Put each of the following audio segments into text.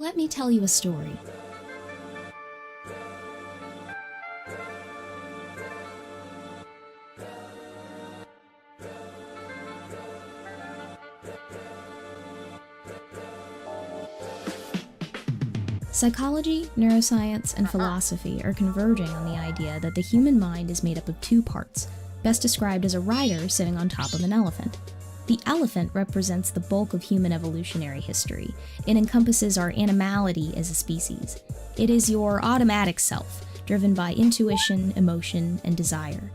Let me tell you a story. Psychology, neuroscience, and philosophy are converging on the idea that the human mind is made up of two parts, best described as a rider sitting on top of an elephant. The elephant represents the bulk of human evolutionary history. It encompasses our animality as a species. It is your automatic self, driven by intuition, emotion, and desire.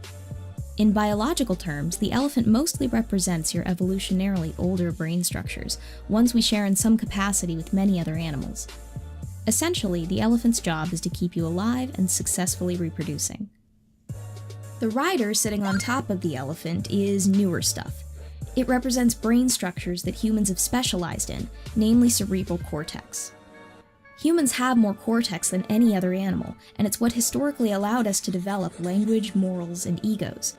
In biological terms, the elephant mostly represents your evolutionarily older brain structures, ones we share in some capacity with many other animals. Essentially, the elephant's job is to keep you alive and successfully reproducing. The rider sitting on top of the elephant is newer stuff. It represents brain structures that humans have specialized in, namely cerebral cortex. Humans have more cortex than any other animal, and it's what historically allowed us to develop language, morals, and egos.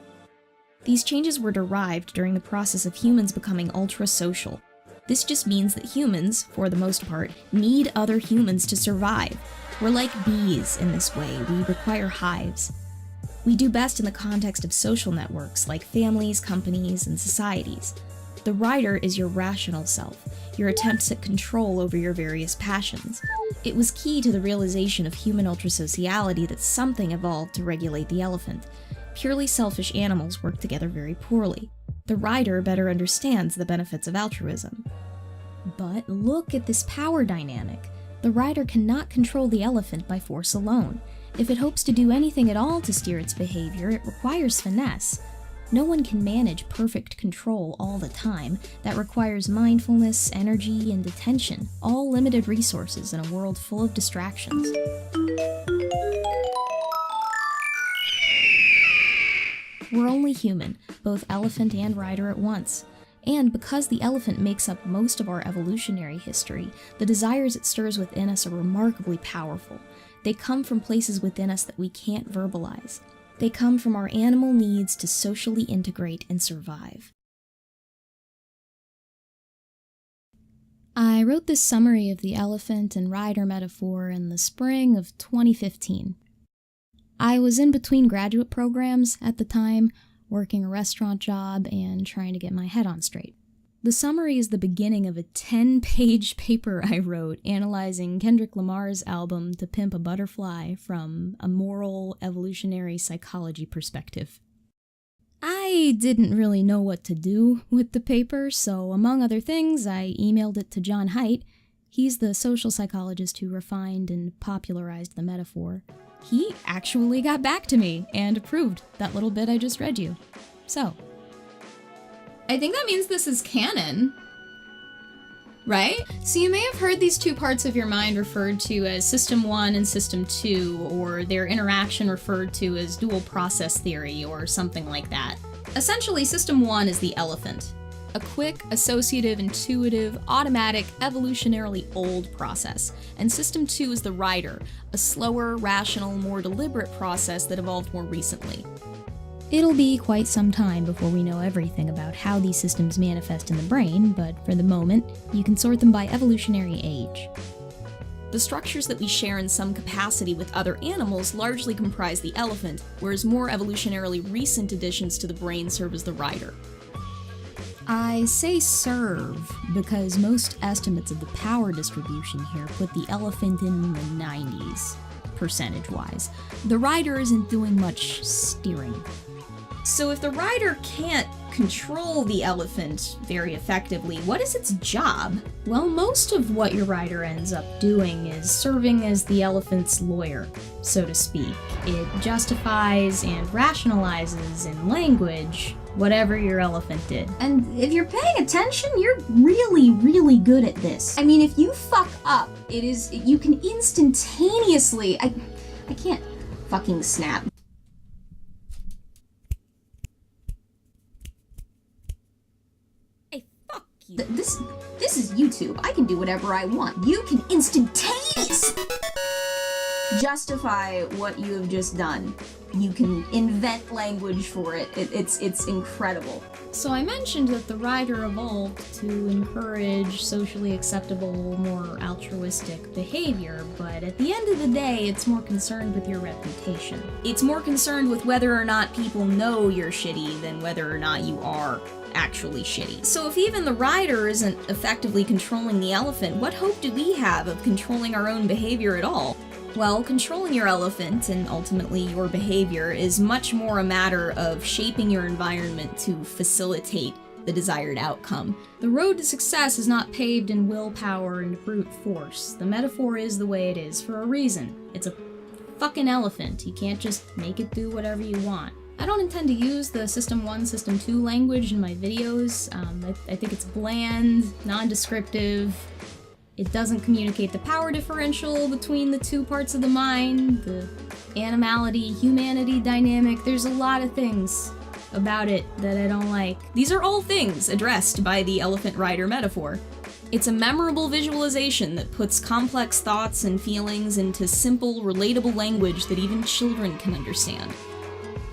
These changes were derived during the process of humans becoming ultra-social. This just means that humans, for the most part, need other humans to survive. We're like bees in this way. We require hives. We do best in the context of social networks like families, companies, and societies. The rider is your rational self, your attempts at control over your various passions. It was key to the realization of human ultrasociality that something evolved to regulate the elephant. Purely selfish animals work together very poorly. The rider better understands the benefits of altruism. But look at this power dynamic. The rider cannot control the elephant by force alone. If it hopes to do anything at all to steer its behavior, it requires finesse. No one can manage perfect control all the time. That requires mindfulness, energy, and attention, all limited resources in a world full of distractions. We're only human, both elephant and rider at once. And because the elephant makes up most of our evolutionary history, the desires it stirs within us are remarkably powerful. They come from places within us that we can't verbalize. They come from our animal needs to socially integrate and survive. I wrote this summary of the elephant and rider metaphor in the spring of 2015. I was in between graduate programs at the time, working a restaurant job and trying to get my head on straight. The summary is the beginning of a 10-page paper I wrote analyzing Kendrick Lamar's album To Pimp a Butterfly from a moral evolutionary psychology perspective. I didn't really know what to do with the paper, so among other things, I emailed it to John Haidt. He's the social psychologist who refined and popularized the metaphor. He actually got back to me and approved that little bit I just read you. So, I think that means this is canon, right? So you may have heard these two parts of your mind referred to as System 1 and System 2, or their interaction referred to as dual process theory, or something like that. Essentially, System 1 is the elephant. A quick, associative, intuitive, automatic, evolutionarily old process. And System 2 is the rider, a slower, rational, more deliberate process that evolved more recently. It'll be quite some time before we know everything about how these systems manifest in the brain, but for the moment, you can sort them by evolutionary age. The structures that we share in some capacity with other animals largely comprise the elephant, whereas more evolutionarily recent additions to the brain serve as the rider. I say serve because most estimates of the power distribution here put the elephant in the 90s, percentage-wise. The rider isn't doing much steering. So if the rider can't control the elephant very effectively, what is its job? Well, most of what your rider ends up doing is serving as the elephant's lawyer, so to speak. It justifies and rationalizes in language whatever your elephant did. And if you're paying attention, you're really, really good at this. I mean, if you fuck up, you can instantaneously, I can't fucking snap. Hey, fuck you. This is YouTube. I can do whatever I want. You can instantaneously justify what you have just done. You can invent language for it. It's incredible. So I mentioned that the rider evolved to encourage socially acceptable, more altruistic behavior, but at the end of the day, it's more concerned with your reputation. It's more concerned with whether or not people know you're shitty than whether or not you are actually shitty. So if even the rider isn't effectively controlling the elephant, what hope do we have of controlling our own behavior at all? Well, controlling your elephant, and ultimately your behavior, is much more a matter of shaping your environment to facilitate the desired outcome. The road to success is not paved in willpower and brute force. The metaphor is the way it is for a reason. It's a fucking elephant. You can't just make it do whatever you want. I don't intend to use the System 1, System 2 language in my videos. I think it's bland, non-descriptive. It doesn't communicate the power differential between the two parts of the mind, the animality-humanity dynamic. There's a lot of things about it that I don't like. These are all things addressed by the elephant rider metaphor. It's a memorable visualization that puts complex thoughts and feelings into simple, relatable language that even children can understand.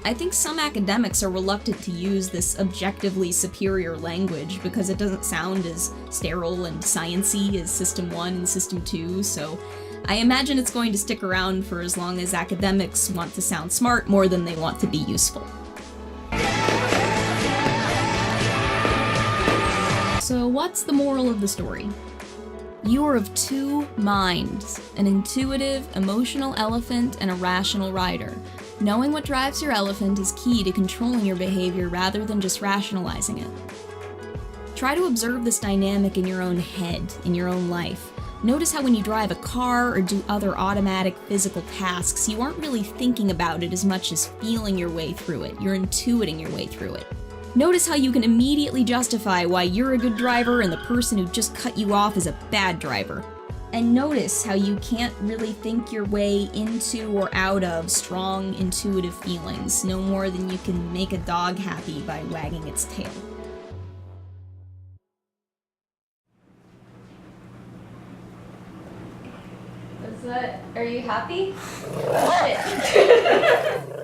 I think some academics are reluctant to use this objectively superior language because it doesn't sound as sterile and science-y as System 1 and System 2, so I imagine it's going to stick around for as long as academics want to sound smart more than they want to be useful. So what's the moral of the story? You are of two minds, an intuitive, emotional elephant and a rational rider. Knowing what drives your elephant is key to controlling your behavior rather than just rationalizing it. Try to observe this dynamic in your own head, in your own life. Notice how when you drive a car or do other automatic physical tasks, you aren't really thinking about it as much as feeling your way through it. You're intuiting your way through it. Notice how you can immediately justify why you're a good driver and the person who just cut you off is a bad driver. And notice how you can't really think your way into or out of strong, intuitive feelings, no more than you can make a dog happy by wagging its tail. Are you happy? Oh, shit.